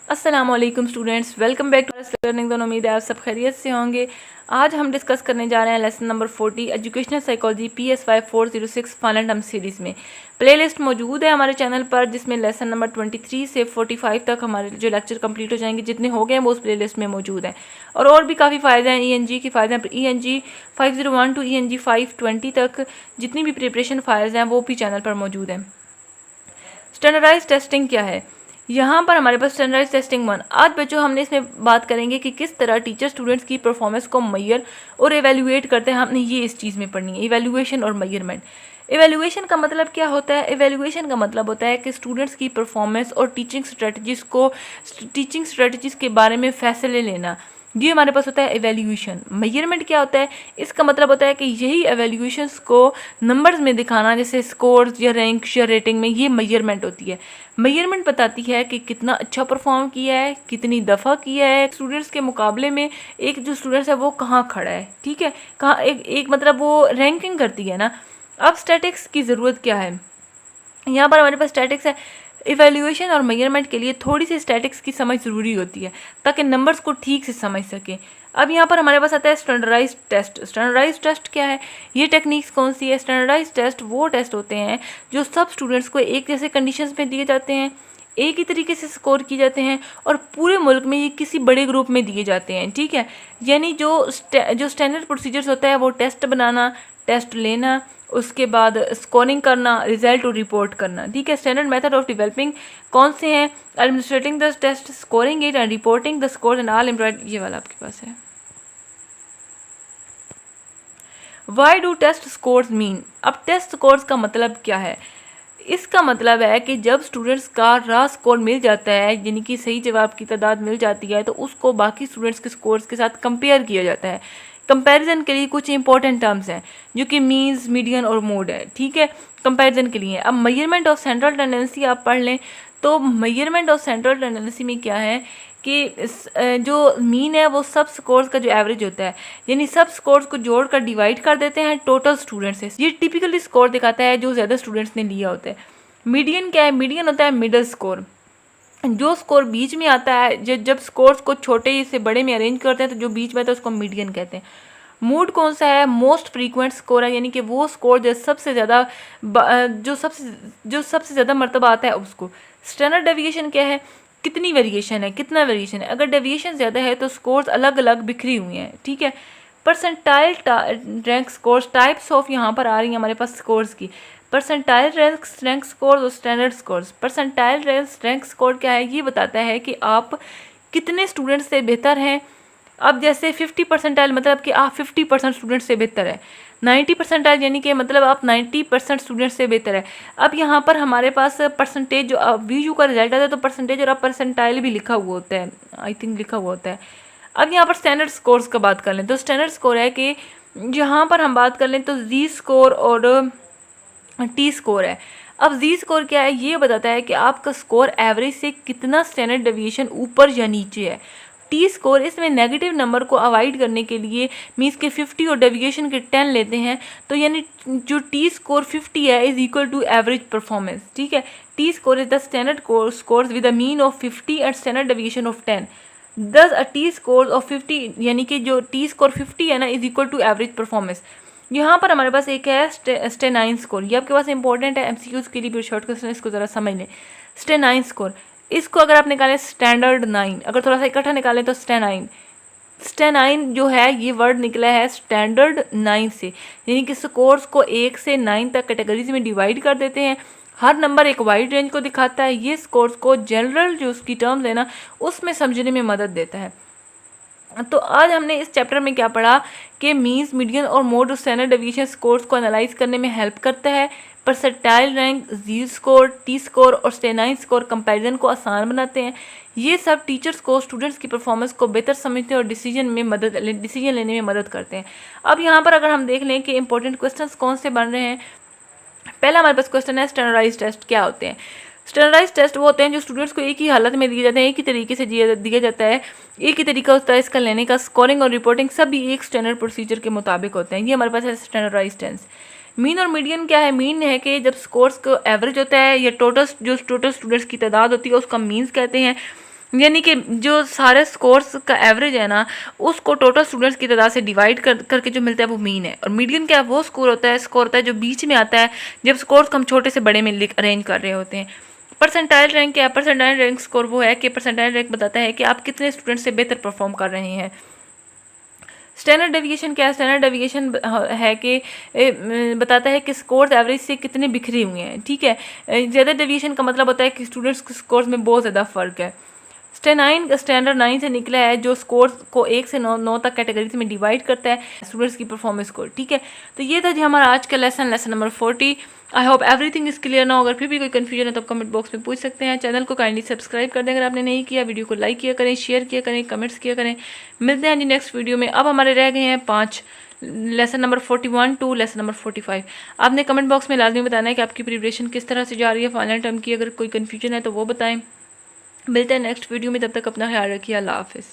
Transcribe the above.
अस्सलामुअलैकुम students, welcome back to learning zone. उम्मीद है आप सब खैरियत से होंगे। आज हम डिस्कस करने जा रहे हैं lesson number 40 educational psychology PSY 406 final term series में। प्लेलिस्ट मौजूद है हमारे चैनल पर जिसमें लेसन नंबर 23 से 45 तक हमारे जो लेक्चर कंप्लीट हो जाएंगे, जितने हो गए हैं वो उस प्लेलिस्ट में मौजूद हैं। और भी काफ़ी फ़ायदे हैं, ENG के फ़ायदे हैं। ENG 501 टू ENG 520 तक जितनी भी प्रिपरेशन फाइल्स हैं वो भी चैनल पर मौजूद हैं। स्टैंडर्डाइज टेस्टिंग क्या है? यहाँ पर हमारे पास स्टैंडर्डाइज टेस्टिंग 1। आज बच्चों हमने इसमें बात करेंगे कि किस तरह टीचर स्टूडेंट्स की परफॉर्मेंस को मैयर और एवेल्यूएट करते हैं। हमने ये इस चीज़ में पढ़नी है, इवेल्यूएशन और मैयरमेंट। इवेल्यूएशन का मतलब क्या होता है? इवेल्यूएशन का मतलब होता है कि स्टूडेंट्स की परफॉर्मेंस और टीचिंग स्ट्रेटजीज़ के बारे में फैसले लेना, ये हमारे पास होता है एवेल्यूएशन। मेजरमेंट क्या होता है? इसका मतलब होता है कि यही एवेल्यूएशंस को नंबर्स में दिखाना, जैसे स्कोर्स या रैंक्स या रेटिंग में, ये मेजरमेंट होती है। मेजरमेंट बताती है कि कितना अच्छा परफॉर्म किया है, कितनी दफ़ा किया है स्टूडेंट्स के मुकाबले में। एक जो स्टूडेंट्स है वो कहाँ खड़ा है, ठीक है, कहाँ एक मतलब वो रैंकिंग करती है ना। अब स्टैटिक्स की ज़रूरत क्या है? यहाँ पर हमारे पास स्टैटिक्स है। इवेल्यूएशन और मेजरमेंट के लिए थोड़ी सी स्टैटिक्स की समझ ज़रूरी होती है ताकि नंबर्स को ठीक से समझ सकें। अब यहाँ पर हमारे पास आता है स्टैंडर्डाइज टेस्ट। स्टैंडर्डाइज टेस्ट क्या है? ये टेक्निक्स कौन सी है? स्टैंडर्डाइज टेस्ट वो टेस्ट होते हैं जो सब स्टूडेंट्स को एक जैसे कंडीशंस में दिए जाते हैं, एक ही तरीके से स्कोर किए जाते हैं और पूरे मुल्क में ये किसी बड़े ग्रुप में दिए जाते हैं, ठीक है। यानी जो स्टैंडर्ड प्रोसीजर्स होता है वो टेस्ट बनाना, टेस्ट लेना, उसके बाद स्कोरिंग करना, रिजल्ट और रिपोर्ट करना, ठीक है। स्टैंडर्ड मेथड ऑफ डेवलपिंग कौन से हैं? Administering the test, scoring it and reporting the score and all employed. ये वाला आपके पास है। Why do test scores mean? अब टेस्ट स्कोर्स का मतलब क्या है? इसका मतलब है कि जब स्टूडेंट्स का रा स्कोर मिल जाता है, यानी कि सही जवाब की तादाद मिल जाती है, तो उसको बाकी स्टूडेंट्स के स्कोर्स के साथ कंपेयर किया जाता है। कंपैरिजन के लिए कुछ इंपॉर्टेंट टर्म्स हैं जो कि मीन्स, मीडियन और मोड है, ठीक है, कंपैरिजन के लिए। अब मेजरमेंट ऑफ सेंट्रल टेंडेंसी आप पढ़ लें तो मेजरमेंट ऑफ सेंट्रल टेंडेंसी में क्या है कि जो मीन है वो सब स्कोर्स का जो एवरेज होता है, यानी सब स्कोर्स को जोड़कर डिवाइड कर देते हैं टोटल स्टूडेंट्स से। ये टिपिकली स्कोर दिखाता है जो ज़्यादा स्टूडेंट्स ने लिया होता है। मीडियन क्या है? मीडियन होता है मिडल स्कोर, जो स्कोर बीच में आता है। जब स्कोर्स को छोटे से बड़े में अरेंज करते हैं तो जो बीच में आता है उसको मीडियन कहते हैं। मूड कौन सा है? मोस्ट फ्रीक्वेंट स्कोर है, यानी कि वो स्कोर जो सबसे ज़्यादा जो सबसे ज़्यादा मरतबा आता है उसको। स्टैंडर्ड डेविएशन क्या है? कितनी वेरिएशन है, कितना वेरिएशन है। अगर डेविएशन ज़्यादा है तो स्कोर्स अलग अलग बिखरी हुई हैं, ठीक है। Percentile rank scores, types of यहाँ पर आ रही हैं हमारे पास स्कोर्स की। परसेंटाइल रैंक स्कोर्स और standard scores. Percentile rank score क्या है? ये बताता है कि आप कितने स्टूडेंट्स से बेहतर हैं। अब जैसे 50 परसेंटाइल मतलब कि आप 50% स्टूडेंट से बेहतर है। 90 परसेंटाइल यानी कि मतलब आप 90% स्टूडेंट से बेहतर है। अब यहाँ पर हमारे पास परसेंटेज जो VU का रिजल्ट आता है तो परसेंटेज और परसेंटाइल भी लिखा हुआ होता है, आई थिंक लिखा हुआ होता है। अब यहाँ पर स्टैंडर्ड स्कोर्स का बात कर लें तो स्टैंडर्ड स्कोर है कि यहाँ पर हम बात कर लें तो Z स्कोर और T स्कोर है। अब Z स्कोर क्या है? ये बताता है कि आपका स्कोर एवरेज से कितना स्टैंडर्ड डेविएशन ऊपर या नीचे है। T स्कोर इसमें नेगेटिव नंबर को अवॉइड करने के लिए मीन्स के 50 और डेविएशन के 10 लेते हैं, तो यानी जो T स्कोर 50 है is equal to average performance, ठीक है। T score is the standard score with a mean of 50 and standard deviation of 10। दस अ T स्कोर ऑफ 50 यानी कि जो T स्कोर 50 है ना is equal to average performance. यहाँ पर हमारे पास एक है स्टेनाइन स्कोर, ये आपके पास इंपॉर्टेंट है MCQs के लिए भी। शॉर्ट क्वेश्चन इसको ज़रा समझ लें। स्टेनाइन स्कोर, इसको अगर आप निकालें स्टैंडर्ड 9, अगर थोड़ा सा इकट्ठा निकालें तो स्टेनाइन। स्टेनाइन जो है ये वर्ड निकला है स्टैंडर्ड 9 से, यानी कि स्कोर्स को 1 से 9 तक कैटेगरीज में डिवाइड कर देते हैं। हर नंबर एक वाइड रेंज को दिखाता है। ये स्कोर्स को जनरल जो उसकी टर्म्स है ना उसमें समझने में मदद देता है। तो आज हमने इस चैप्टर में क्या पढ़ा कि मीन्स, मीडियन और मोड और स्टैंडर्ड डेविएशन स्कोर्स को एनालाइज करने में हेल्प करता है। Percentile rank, Z score, T score और स्टेनाइन स्कोर कंपैरिजन को आसान बनाते हैं। ये सब टीचर्स को स्टूडेंट्स की परफॉर्मेंस को बेहतर समझते हैं और डिसीजन लेने में मदद करते हैं। अब यहाँ पर अगर हम देख लें कि इंपॉर्टेंट क्वेश्चंस कौन से बन रहे हैं। पहला हमारे पास क्वेश्चन है स्टैंडर्डाइज टेस्ट क्या होते हैं। स्टैंडर्डाइज टेस्ट वो होते हैं जो स्टूडेंट्स को एक ही हालत में दिए जाते हैं, एक ही तरीके से दिया जाता है, एक ही तरीका होता है इसका लेने का। स्कोरिंग और रिपोर्टिंग सभी एक स्टैंडर्ड प्रोसीजर के मुताबिक होते हैं। ये हमारे पास है स्टैंडर्डाइज टेस्ट। मीन और मीडियन क्या है? मीन है कि जब स्कोर्स को एवरेज होता है या टोटल स्टूडेंट्स की तादाद होती है उसका मीन्स कहते हैं। यानी कि जो सारे स्कोर्स का एवरेज है ना, उसको टोटल स्टूडेंट्स की तादाद से डिवाइड करके जो मिलता है वो मीन है। और मीडियन क्या है, वो स्कोर होता है जो बीच में आता है जब स्कोर्स हम छोटे से बड़े में अरेंज कर रहे होते हैं। परसेंटाइल रैंक क्या है, परसेंटाइल रैंक स्कोर वो है कि परसेंटाइल रैंक बताता है कि आप कितने स्टूडेंट से बेहतर परफॉर्म कर रहे हैं। स्टैंडर्ड डेविएशन क्या है, स्टैंडर्ड डेविएशन है कि बताता है कि स्कोर्स एवरेज से कितने बिखरे हुए हैं, ठीक है। ज़्यादा डेविएशन का मतलब होता है कि स्टूडेंट्स के स्कोर्स में बहुत ज़्यादा फ़र्क है। स्टैंडर्ड 9 से निकला है जो स्कोर्स को 1 से 9 तक कैटेगरीज में डिवाइड करता है स्टूडेंट्स की परफॉर्मेंस को, ठीक है। तो ये था जी हमारा आज का lesson number 40। I hope everything is clear ना। अगर फिर भी कोई कन्फ्यूजन है तो कमेंट बॉक्स में पूछ सकते हैं। चैनल को काइंडली सब्सक्राइब कर दें अगर आपने नहीं किया। वीडियो को लाइक किया करें, शेयर किया करें, कमेंट्स किया करें। मिलते हैं जी नेक्स्ट वीडियो में। अब हमारे रह गए हैं 5 lesson number 41 to lesson number 45। आपने कमेंट बॉक्स में लाजमी बताना है कि आपकी प्रिपरेशन किस तरह से जा रही है फाइनल टर्म की। अगर कोई कन्फ्यूजन है तो वो बताएं। मिलते हैं नेक्स्ट वीडियो में, तब तक अपना ख्याल रखिए। अल्लाह हाफिज़।